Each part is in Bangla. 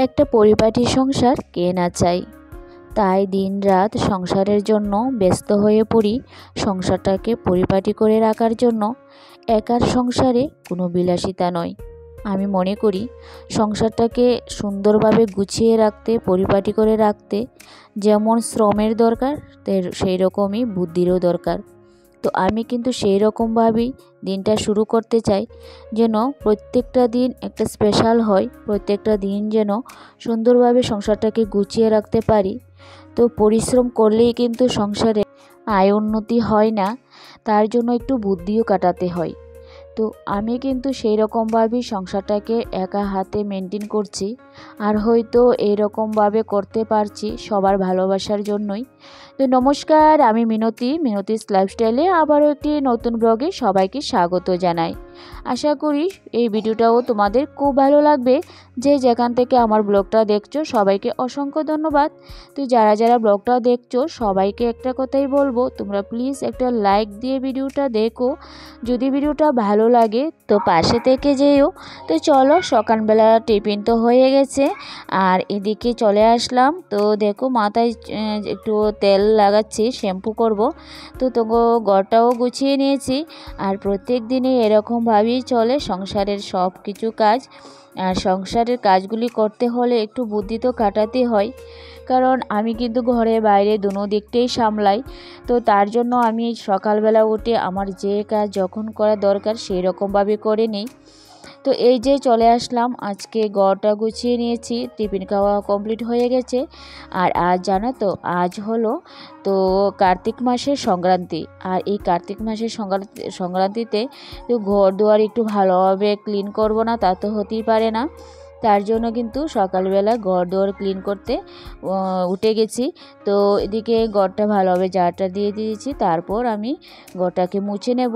একটা পরিপাটি সংসার কে না চায়। তাই দিনরাত সংসারের জন্য ব্যস্ত হয়ে পড়ি। সংসারটাকে পরিপাটি করে রাখার জন্য। একার সংসারে কোনো বিলাসিতা নয়। আমি মনে করি সংসারটাকে সুন্দরভাবে গুছিয়ে রাখতে, পরিপাটি করে রাখতে যেমন শ্রমের দরকার, সেই রকমই বুদ্ধিরও দরকার। তো আমি কিন্তু সেই রকমভাবেই দিনটা শুরু করতে চাই, যেন প্রত্যেকটা দিন একটা স্পেশাল হয়, প্রত্যেকটা দিন যেন সুন্দরভাবে সংসারটাকে গুছিয়ে রাখতে পারি। তো পরিশ্রম করলেই কিন্তু সংসারে আয় উন্নতি হয় না, তার জন্য একটু বুদ্ধিও কাটাতে হয়। তো আমি কিন্তু সেই রকমভাবেই সংসারটাকে একা হাতে মেনটেন করছি, আর হয়তো এইরকমভাবে করতে পারছি সবার ভালোবাসার জন্যই। তো নমস্কার, আমি মিনতিস লাইফস্টাইলে আবারও একটি নতুন ব্লগে সবাইকে স্বাগত জানাই। আশা করি এই ভিডিওটাও তোমাদের খুব ভালো লাগবে। যে যেখান থেকে আমার ব্লগটা দেখছো সবাইকে অসংখ্য ধন্যবাদ। তো যারা যারা ব্লগটা দেখছো সবাইকে একটা কথাই বলবো, তোমরা প্লিজ একটা লাইক দিয়ে ভিডিওটা দেখো। যদি ভিডিওটা ভালো লাগে তো পাশে থেকে যেও। তো চলো, সকালবেলা টিফিন তো হয়ে গেছে, আর এদিকে চলে আসলাম। তো দেখো মাথায় একটু তেল লাগাচ্ছি, শ্যাম্পু করব। তো ঘরটাও গুছিয়ে নিয়েছি। আর প্রত্যেক দিনই এরকমভাবেই চলে সংসারের সব কিছু কাজ। আর সংসারের কাজগুলি করতে হলে একটু বুদ্ধি তো কাটাতে হয়, কারণ আমি কিন্তু ঘরে বাইরে দুনো দিকটাই সামলাই। তো তার জন্য আমি সকালবেলা উঠে আমার যে কাজ যখন করা দরকার সেই রকমভাবে করে নিই। তো এই যে চলে আসলাম, আজকে ঘরটা গুছিয়ে নিয়েছি, টিফিন খাওয়া কমপ্লিট হয়ে গেছে। আর আজ জানো তো, আজ হলো তো কার্তিক মাসের সংক্রান্তি। আর এই কার্তিক মাসের সংক্রান্তিতে তো ঘর দুয়ার একটু ভালোভাবে ক্লিন করব না, তা তো হতেই পারে না। তার জন্য কিন্তু সকালবেলা ঘর দুয়ার ক্লিন করতে উঠে গেছি। তো এদিকে ঘরটা ভালোভাবে ঝাড়টা দিয়ে দিয়েছি, তারপর আমি ঘরটাকে মুছে নেব।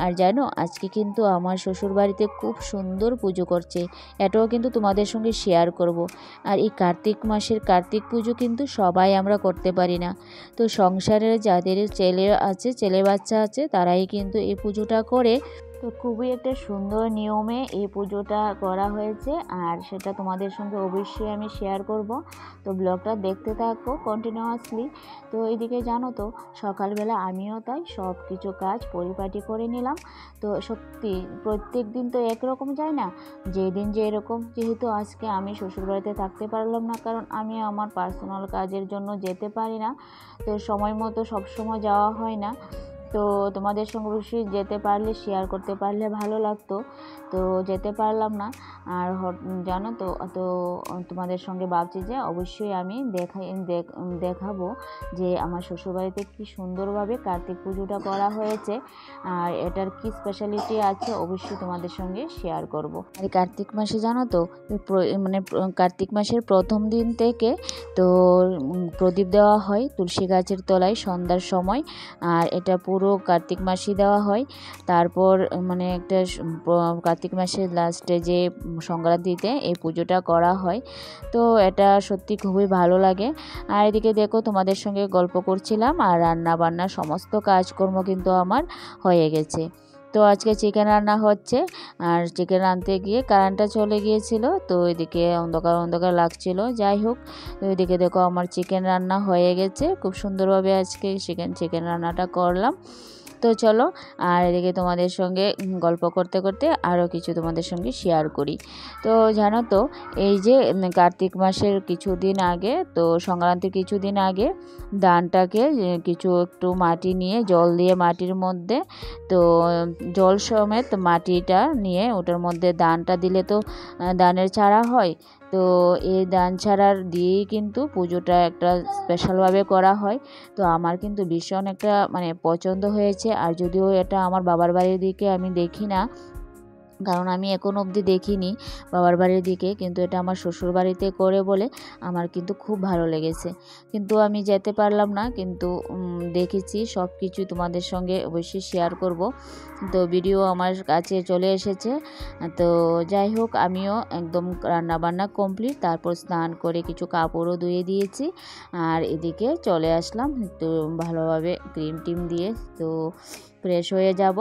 আর জানো, আজকে কিন্তু আমার শ্বশুরবাড়িতে খুব সুন্দর পুজো করছে, এটাও কিন্তু তোমাদের সঙ্গে শেয়ার করব। আর এই কার্তিক মাসের কার্তিক পুজো কিন্তু সবাই আমরা করতে পারি না। তো সংসারের যাদের ছেলে বাচ্চা আছে তারাই কিন্তু এই পুজোটা করে। তো খুবই একটা সুন্দর নিয়মে এই পুজোটা করা হয়েছে, আর সেটা তোমাদের সঙ্গে অবশ্যই আমি শেয়ার করব। তো ব্লগটা দেখতে থাকো কন্টিনিউয়াসলি। তো এদিকে জানো তো, সকালবেলা আমিও তাই সব কিছু কাজ পরিপাটি করে নিলাম। তো সত্যি প্রত্যেক দিন তো একরকম যায় না, যেদিন যে এরকম। যেহেতু আজকে আমি শ্বশুরবাড়িতে থাকতে পারলাম না, কারণ আমি আমার পার্সোনাল কাজের জন্য যেতে পারি না। তো সময় মতো সবসময় যাওয়া হয় না। তো তোমাদের সঙ্গে অবশ্যই যেতে পারলে, শেয়ার করতে পারলে ভালো লাগতো। তো যেতে পারলাম না। আর জানো তো, তো তোমাদের সঙ্গে ভাবছি যে অবশ্যই আমি দেখাবো যে আমার শ্বশুরবাড়িতে কি সুন্দরভাবে কার্তিক পুজোটা করা হয়েছে, আর এটার কি স্পেশালিটি আছে অবশ্যই তোমাদের সঙ্গে শেয়ার করব। আর কার্তিক মাসে জানো তো, কার্তিক মাসের প্রথম দিন থেকে তো প্রদীপ দেওয়া হয় তুলসী গাছের তলায় সন্ধ্যার সময়। আর এটা পুরো কার্তিক মাসেই দেওয়া হয়। তারপর একটা কার্তিক মাসের লাস্টে যে সংক্রান্তিতে এই পুজোটা করা হয়। তো এটা সত্যি খুবই ভালো লাগে। আর এদিকে দেখো তোমাদের সঙ্গে গল্প করছিলাম, আর রান্না বান্না সমস্ত কাজকর্ম কিন্তু আমার হয়ে গেছে। তো আজকে চিকেন রান্না হচ্ছে, আর চিকেন রাঁধতে গিয়ে কারেন্টটা চলে গিয়েছিল। তো এদিকে অন্ধকার অন্ধকার লাগছিল। যাই হোক, তো এদিকে দেখো আমার চিকেন রান্না হয়ে গেছে। খুব সুন্দরভাবে আজকে চিকেন রান্নাটা করলাম। তো চলো, আর এদিকে তোমাদের সঙ্গে গল্প করতে করতে আরও কিছু তোমাদের সঙ্গে শেয়ার করি। তো জানো তো, এই যে কার্তিক মাসের কিছুদিন আগে, তো সংক্রান্তির কিছুদিন আগে ধানটাকে কিছু একটু মাটি নিয়ে জল দিয়ে মাটির মধ্যে, তো জল সমেত মাটিটা নিয়ে ওটার মধ্যে ধানটা দিলে তো ধানের চারা হয়। তো এই ধান ছাড়ার দিয়েই কিন্তু পুজোটা একটা স্পেশালভাবে করা হয়। তো আমার কিন্তু ভীষণ একটা পছন্দ হয়েছে। আর যদিও এটা আমার বাবার বাড়ির দিকে আমি দেখি না, কারণ আমি এখনো অবধি দেখিনি বাবার বাড়ির দিকে, কিন্তু এটা আমার শ্বশুর বাড়িতে করে বলে আমার কিন্তু খুব ভালো লেগেছে। কিন্তু আমি যেতে পারলাম না, কিন্তু দেখেছি সব কিছু তোমাদের সঙ্গে অবশ্যই শেয়ার করব। তো ভিডিও আমার কাছে চলে এসেছে। তো যাই হোক, আমিও একদম রান্নাবান্না কমপ্লিট, তারপর স্নান করে কিছু কাপড়ও ধুয়ে দিয়েছি। আর এদিকে চলে আসলাম একটু ভালোভাবে ক্রিম টিম দিয়ে, তো ফ্রেশ হয়ে যাব।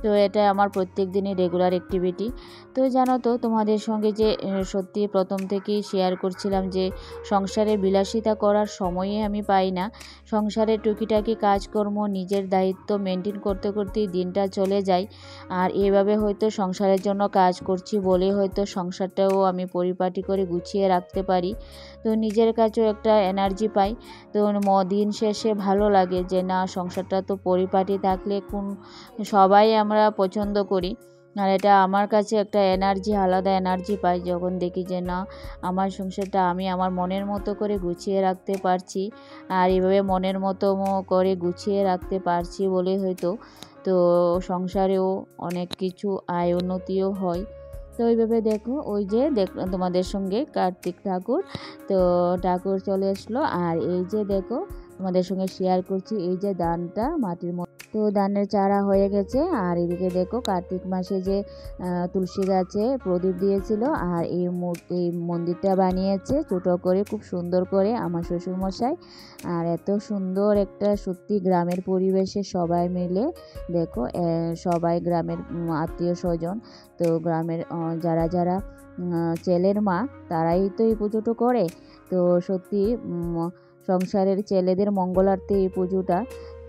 তো এটা আমার প্রত্যেক দিনই রেগুলার অ্যাক্টিভিটি। তো জানো তো তোমাদের সঙ্গে যে সত্যি প্রথম থেকেই শেয়ার করছিলাম যে সংসারে বিলাসিতা করার সময়ই আমি পাই না। সংসারের টুকিটাকি কাজকর্ম নিজের দায়িত্ব মেনটেন করতে করতেই দিনটা চলে যায়। আর এভাবে হয়তো সংসারের জন্য কাজ করছি বলে হয়তো সংসারটাও আমি পরিপাটি করে গুছিয়ে রাখতে পারি। তো নিজের কাছেও একটা এনার্জি পাই। তো দিন শেষে ভালো লাগে যে না, সংসারটা তো পরিপাটি থাকলে সবাই আমরা পছন্দ করি। আর এটা আমার কাছে একটা এনার্জি, আলাদা এনার্জি পাই যখন দেখি যে না, আমার সংসারটা আমি আমার মনের মতো করে গুছিয়ে রাখতে পারছি। আর এভাবে মনের মতো করে গুছিয়ে রাখতে পারছি বলে হয়তো তো সংসারেও অনেক কিছু আয় উন্নতিও হয়। তো এইভাবে দেখো, ওই যে দেখলাম তোমাদের সঙ্গে কার্তিক ঠাকুর, তো ঠাকুর চলে আসলো। আর এই যে দেখো তোমাদের সঙ্গে শেয়ার করছি এই যে দানটা মাটির মধ্যে, তো ধানের চারা হয়ে গেছে। আর এদিকে দেখো কার্তিক মাসে যে তুলসী গাছে প্রদীপ দিয়েছিল, আর এই মন্দিরটা বানিয়েছে ছোটো করে, খুব সুন্দর করে আমার শ্বশুরমশাই। আর এত সুন্দর একটা সত্যি গ্রামের পরিবেশে সবাই মিলে দেখো, সবাই গ্রামের আত্মীয় স্বজন, তো গ্রামের যারা যারা ছেলের মা, তারাই তো এই পুজোটা করে। তো সত্যি সংসারের ছেলেদের মঙ্গলার্থে এই পুজোটা,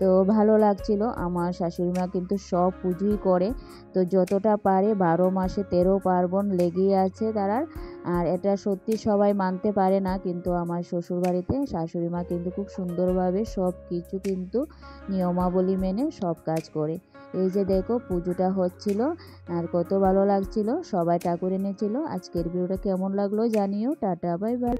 তো ভালো লাগছিল। আমার শাশুড়ি মা কিন্তু সব পুজোই করে, তো যতটা পারে 12 মাসে 13 পার্বণ লেগেই আছে তারার। আর এটা সত্যি সবাই মানতে পারে না, কিন্তু আমার শ্বশুরবাড়িতে শাশুড়ি মা কিন্তু খুব সুন্দরভাবে সব কিছু কিন্তু নিয়মাবলী মেনে সব কাজ করে। এই যে দেখো পুজোটা হচ্ছিল, আর কত ভালো লাগছিল, সবাই ঠাকুর এনেছিল। আজকের ভিডিওটা কেমন লাগলো জানিও। Tata, bye bye.